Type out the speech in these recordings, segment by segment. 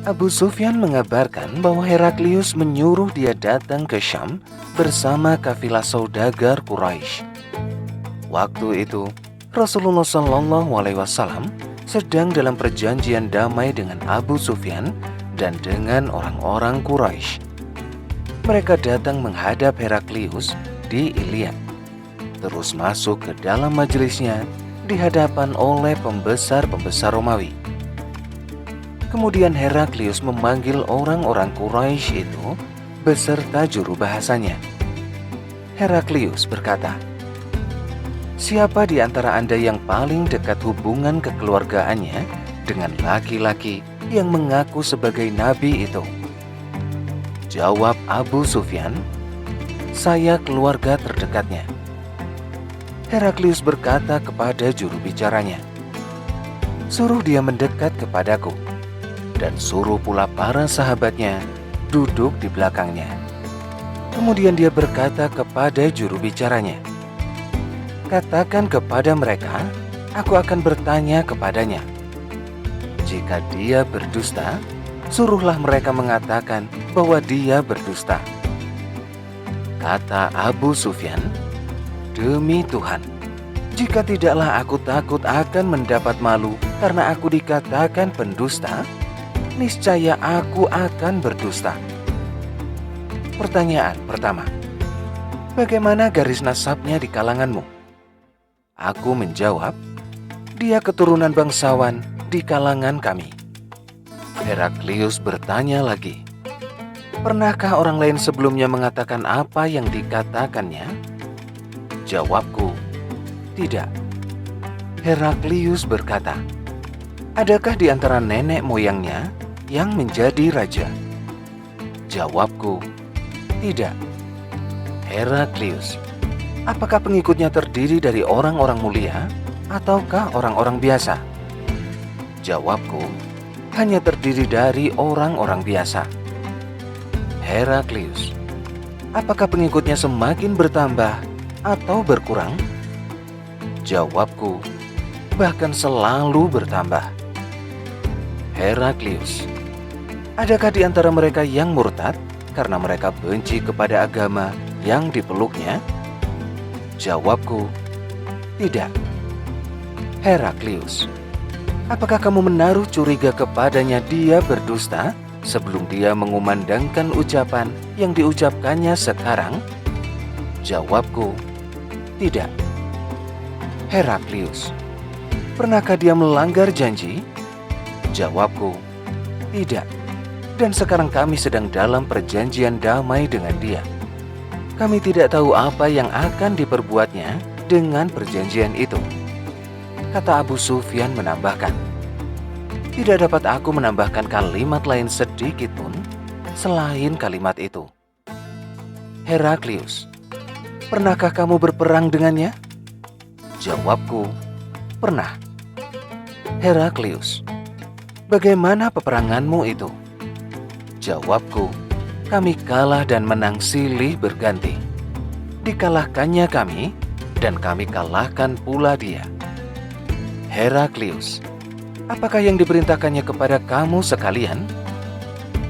Abu Sufyan mengabarkan bahwa Heraklius menyuruh dia datang ke Syam bersama kafilah saudagar Quraisy. Waktu itu, Rasulullah SAW sedang dalam perjanjian damai dengan Abu Sufyan dan dengan orang-orang Quraisy. Mereka datang menghadap Heraklius di Iliad, terus masuk ke dalam majelisnya di hadapan oleh pembesar-pembesar Romawi. Kemudian Heraklius memanggil orang-orang Quraisy itu beserta juru bahasanya. Heraklius berkata, "Siapa di antara Anda yang paling dekat hubungan kekeluargaannya dengan laki-laki yang mengaku sebagai nabi itu?" Jawab Abu Sufyan, "Saya keluarga terdekatnya." Heraklius berkata kepada juru bicaranya, "Suruh dia mendekat kepadaku, dan suruh pula para sahabatnya duduk di belakangnya." Kemudian dia berkata kepada juru bicaranya, "Katakan kepada mereka, aku akan bertanya kepadanya. Jika dia berdusta, suruhlah mereka mengatakan bahwa dia berdusta." Kata Abu Sufyan, "Demi Tuhan, jika tidaklah aku takut akan mendapat malu karena aku dikatakan pendusta, niscaya aku akan berdusta." Pertanyaan pertama, bagaimana garis nasabnya di kalanganmu? Aku menjawab, dia keturunan bangsawan di kalangan kami. Heraklius bertanya lagi, pernahkah orang lain sebelumnya mengatakan apa yang dikatakannya? Jawabku, tidak. Heraklius berkata, adakah di antara nenek moyangnya yang menjadi raja? Jawabku, tidak. Heraklius, apakah pengikutnya terdiri dari orang-orang mulia ataukah orang-orang biasa? Jawabku, hanya terdiri dari orang-orang biasa. Heraklius, apakah pengikutnya semakin bertambah atau berkurang? Jawabku, bahkan selalu bertambah. Heraklius, adakah di antara mereka yang murtad karena mereka benci kepada agama yang dipeluknya? Jawabku, tidak. Heraklius, apakah kamu menaruh curiga kepadanya dia berdusta sebelum dia mengumandangkan ucapan yang diucapkannya sekarang? Jawabku, tidak. Heraklius, pernahkah dia melanggar janji? Jawabku, tidak. Dan sekarang kami sedang dalam perjanjian damai dengan dia. Kami tidak tahu apa yang akan diperbuatnya dengan perjanjian itu. Kata Abu Sufyan menambahkan, tidak dapat aku menambahkan kalimat lain sedikit pun selain kalimat itu. Heraklius, pernahkah kamu berperang dengannya? Jawabku, pernah. Heraklius, bagaimana peperanganmu itu? Jawabku, kami kalah dan menang silih berganti. Dikalahkannya kami, dan kami kalahkan pula dia. Heraklius, apakah yang diperintahkannya kepada kamu sekalian?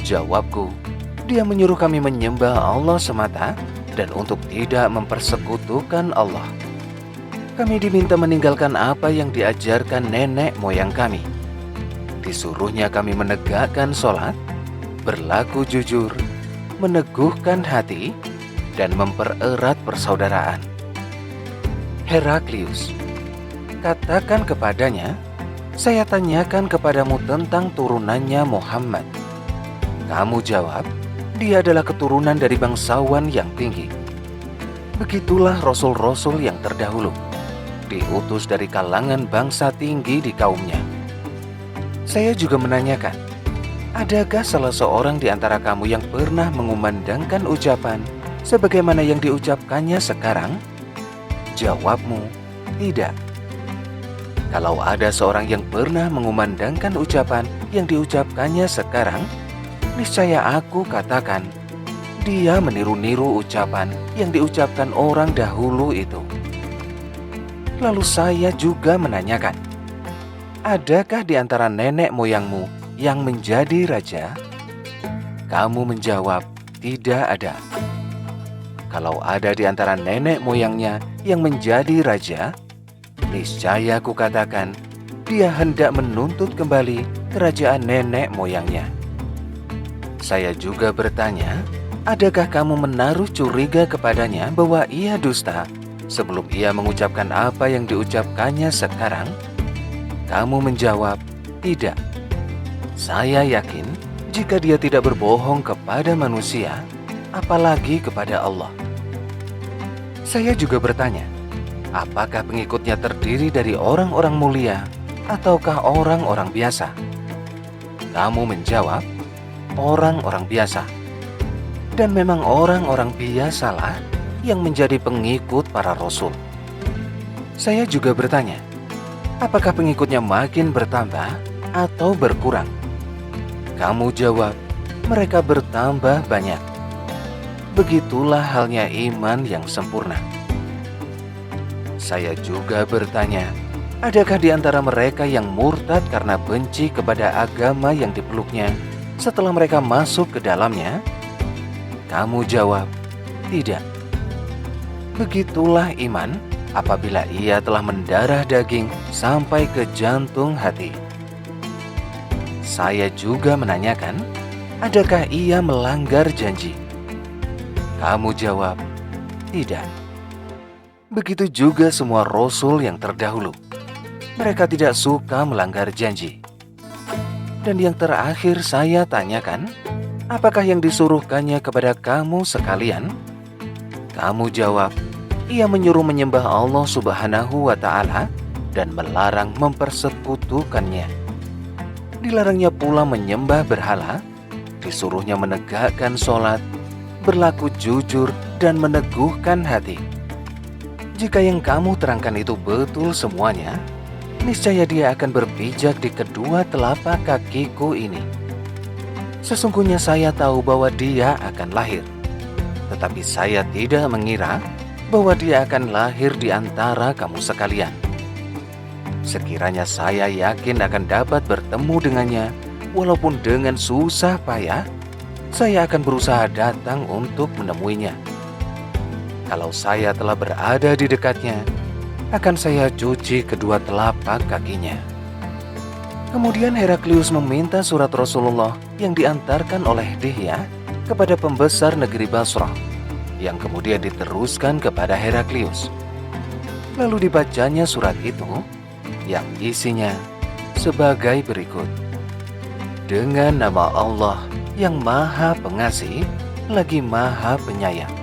Jawabku, dia menyuruh kami menyembah Allah semata dan untuk tidak mempersekutukan Allah. Kami diminta meninggalkan apa yang diajarkan nenek moyang kami. Disuruhnya kami menegakkan sholat, berlaku jujur, meneguhkan hati, dan mempererat persaudaraan. Heraklius, katakan kepadanya, saya tanyakan kepadamu tentang turunannya Muhammad. Kamu jawab, dia adalah keturunan dari bangsawan yang tinggi. Begitulah rasul-rasul yang terdahulu, diutus dari kalangan bangsa tinggi di kaumnya. Saya juga menanyakan, adakah salah seorang di antara kamu yang pernah mengumandangkan ucapan sebagaimana yang diucapkannya sekarang? Jawabmu, tidak. Kalau ada seorang yang pernah mengumandangkan ucapan yang diucapkannya sekarang, niscaya aku katakan, dia meniru-niru ucapan yang diucapkan orang dahulu itu. Lalu saya juga menanyakan, adakah di antara nenek moyangmu yang menjadi raja?" Kamu menjawab, "Tidak ada." "Kalau ada di antara nenek moyangnya yang menjadi raja, niscaya kukatakan dia hendak menuntut kembali kerajaan nenek moyangnya." Saya juga bertanya, "Adakah kamu menaruh curiga kepadanya bahwa ia dusta sebelum ia mengucapkan apa yang diucapkannya sekarang?" Kamu menjawab, "Tidak." Saya yakin jika dia tidak berbohong kepada manusia, apalagi kepada Allah. Saya juga bertanya, apakah pengikutnya terdiri dari orang-orang mulia ataukah orang-orang biasa? Kamu menjawab, orang-orang biasa. Dan memang orang-orang biasalah yang menjadi pengikut para rasul. Saya juga bertanya, apakah pengikutnya makin bertambah atau berkurang? Kamu jawab, mereka bertambah banyak. Begitulah halnya iman yang sempurna. Saya juga bertanya, adakah di antara mereka yang murtad karena benci kepada agama yang dipeluknya setelah mereka masuk ke dalamnya? Kamu jawab, tidak. Begitulah iman apabila ia telah mendarah daging sampai ke jantung hati. Saya juga menanyakan, adakah ia melanggar janji? Kamu jawab, tidak. Begitu juga semua rasul yang terdahulu. Mereka tidak suka melanggar janji. Dan yang terakhir saya tanyakan, apakah yang disuruhkannya kepada kamu sekalian? Kamu jawab, ia menyuruh menyembah Allah Subhanahu wa Ta'ala dan melarang mempersekutukannya. Dilarangnya pula menyembah berhala, disuruhnya menegakkan sholat, berlaku jujur, dan meneguhkan hati. Jika yang kamu terangkan itu betul semuanya, niscaya dia akan berpijak di kedua telapak kakiku ini. Sesungguhnya saya tahu bahwa dia akan lahir, tetapi saya tidak mengira bahwa dia akan lahir di antara kamu sekalian. Sekiranya saya yakin akan dapat bertemu dengannya, walaupun dengan susah payah, saya akan berusaha datang untuk menemuinya. Kalau saya telah berada di dekatnya, akan saya cuci kedua telapak kakinya. Kemudian Heraklius meminta surat Rasulullah yang diantarkan oleh Dihya kepada pembesar negeri Basrah, yang kemudian diteruskan kepada Heraklius. Lalu dibacanya surat itu, yang isinya sebagai berikut. Dengan nama Allah yang Maha Pengasih lagi Maha Penyayang.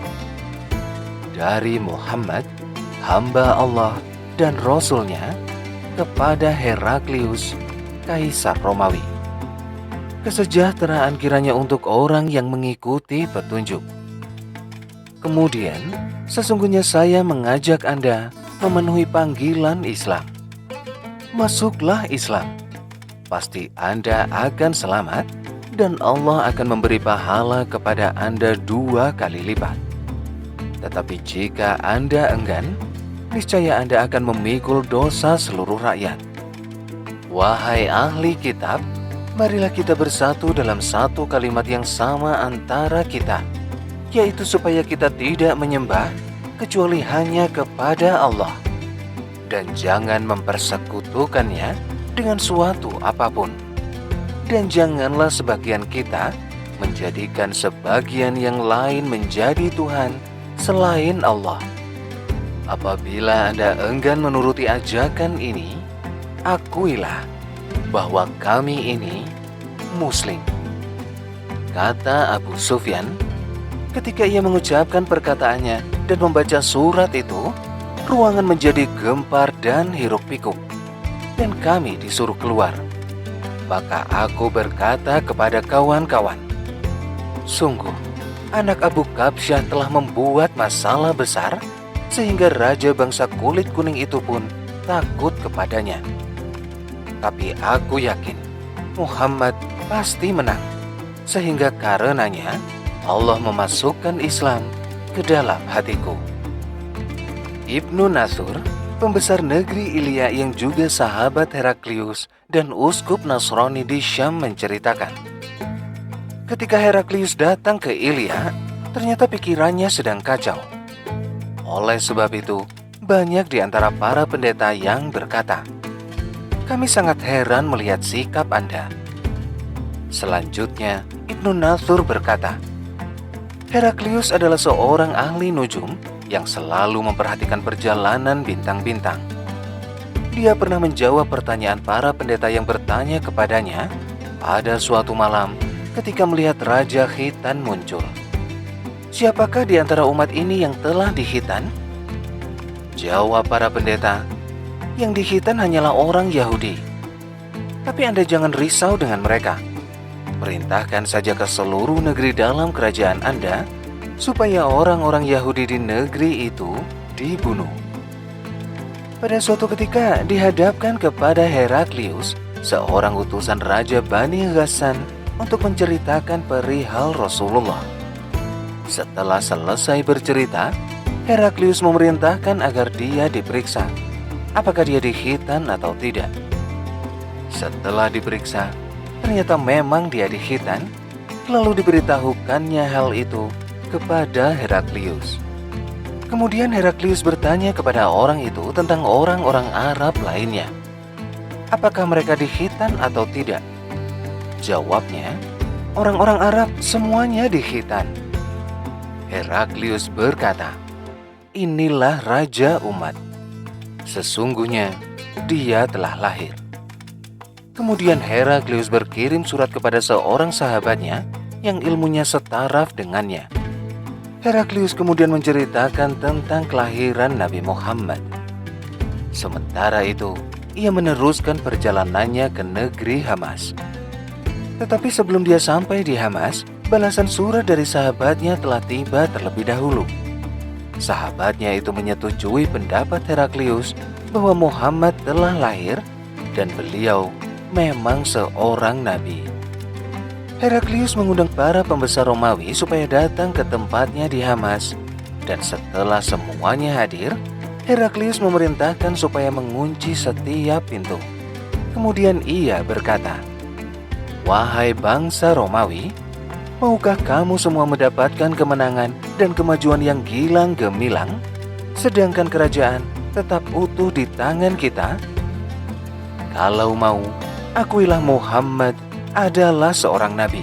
Dari Muhammad, hamba Allah dan Rasulnya, kepada Heraklius, Kaisar Romawi. Kesejahteraan kiranya untuk orang yang mengikuti petunjuk. Kemudian, sesungguhnya saya mengajak Anda memenuhi panggilan Islam. Masuklah Islam, pasti Anda akan selamat dan Allah akan memberi pahala kepada Anda 2 kali lipat. Tetapi jika Anda enggan, niscaya Anda akan memikul dosa seluruh rakyat. Wahai ahli kitab, marilah kita bersatu dalam satu kalimat yang sama antara kita, yaitu supaya kita tidak menyembah kecuali hanya kepada Allah. Dan jangan mempersekutukannya dengan suatu apapun. Dan janganlah sebagian kita menjadikan sebagian yang lain menjadi Tuhan selain Allah. Apabila Anda enggan menuruti ajakan ini, akuilah bahwa kami ini Muslim. Kata Abu Sufyan ketika ia mengucapkan perkataannya dan membaca surat itu, ruangan menjadi gempar dan hiruk-pikuk, dan kami disuruh keluar. Maka aku berkata kepada kawan-kawan, sungguh, anak Abu Kabsyah telah membuat masalah besar, sehingga raja bangsa kulit kuning itu pun takut kepadanya. Tapi aku yakin Muhammad pasti menang, sehingga karenanya Allah memasukkan Islam ke dalam hatiku. Ibnu Nasur pembesar negeri Ilia yang juga sahabat Heraklius dan uskup Nasrani di Syam menceritakan. Ketika Heraklius datang ke Ilia, ternyata pikirannya sedang kacau. Oleh sebab itu, banyak di antara para pendeta yang berkata, "Kami sangat heran melihat sikap Anda." Selanjutnya, Ibnu Nathur berkata, Heraklius adalah seorang ahli nujum yang selalu memperhatikan perjalanan bintang-bintang. Dia pernah menjawab pertanyaan para pendeta yang bertanya kepadanya pada suatu malam ketika melihat Raja Khitan muncul. "Siapakah di antara umat ini yang telah dihitan?" Jawab para pendeta, "Yang dihitan hanyalah orang Yahudi. Tapi Anda jangan risau dengan mereka. Perintahkan saja ke seluruh negeri dalam kerajaan Anda supaya orang-orang Yahudi di negeri itu dibunuh." Pada suatu ketika dihadapkan kepada Heraklius, seorang utusan Raja Bani Ghassan untuk menceritakan perihal Rasulullah. Setelah selesai bercerita, Heraklius memerintahkan agar dia diperiksa, apakah dia dihitan atau tidak. Setelah diperiksa, ternyata memang dia dihitan, lalu diberitahukannya hal itu kepada Heraklius. Kemudian Heraklius bertanya kepada orang itu tentang orang-orang Arab lainnya. Apakah mereka dihitan atau tidak? Jawabnya, orang-orang Arab semuanya dihitan. Heraklius berkata, "Inilah Raja umat. Sesungguhnya dia telah lahir." Kemudian Heraklius berkirim surat kepada seorang sahabatnya yang ilmunya setaraf dengannya. Heraklius kemudian menceritakan tentang kelahiran Nabi Muhammad. Sementara itu, ia meneruskan perjalanannya ke negeri Hamas. Tetapi sebelum dia sampai di Hamas, balasan surat dari sahabatnya telah tiba terlebih dahulu. Sahabatnya itu menyetujui pendapat Heraklius bahwa Muhammad telah lahir dan beliau memang seorang nabi. Heraklius mengundang para pembesar Romawi supaya datang ke tempatnya di Hamas, dan setelah semuanya hadir, Heraklius memerintahkan supaya mengunci setiap pintu. Kemudian ia berkata, "Wahai bangsa Romawi, maukah kamu semua mendapatkan kemenangan dan kemajuan yang gilang gemilang, sedangkan kerajaan tetap utuh di tangan kita? Kalau mau, akuilah Muhammad adalah seorang nabi."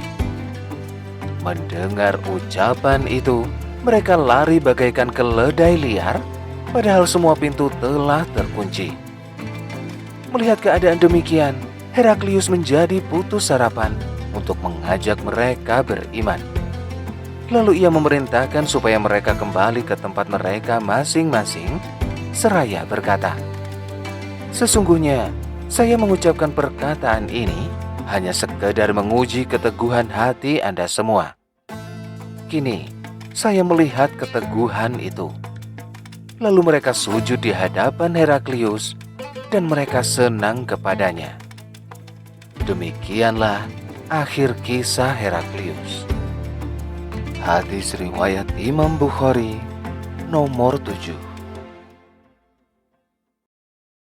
Mendengar ucapan itu, mereka lari bagaikan keledai liar, padahal semua pintu telah terkunci. Melihat keadaan demikian, Heraklius menjadi putus harapan untuk mengajak mereka beriman. Lalu ia memerintahkan supaya mereka kembali ke tempat mereka masing-masing, seraya berkata, "Sesungguhnya saya mengucapkan perkataan ini hanya sekedar menguji keteguhan hati Anda semua. Kini saya melihat keteguhan itu." Lalu mereka sujud di hadapan Heraklius dan mereka senang kepadanya. Demikianlah akhir kisah Heraklius. Hadis riwayat Imam Bukhari nomor 7.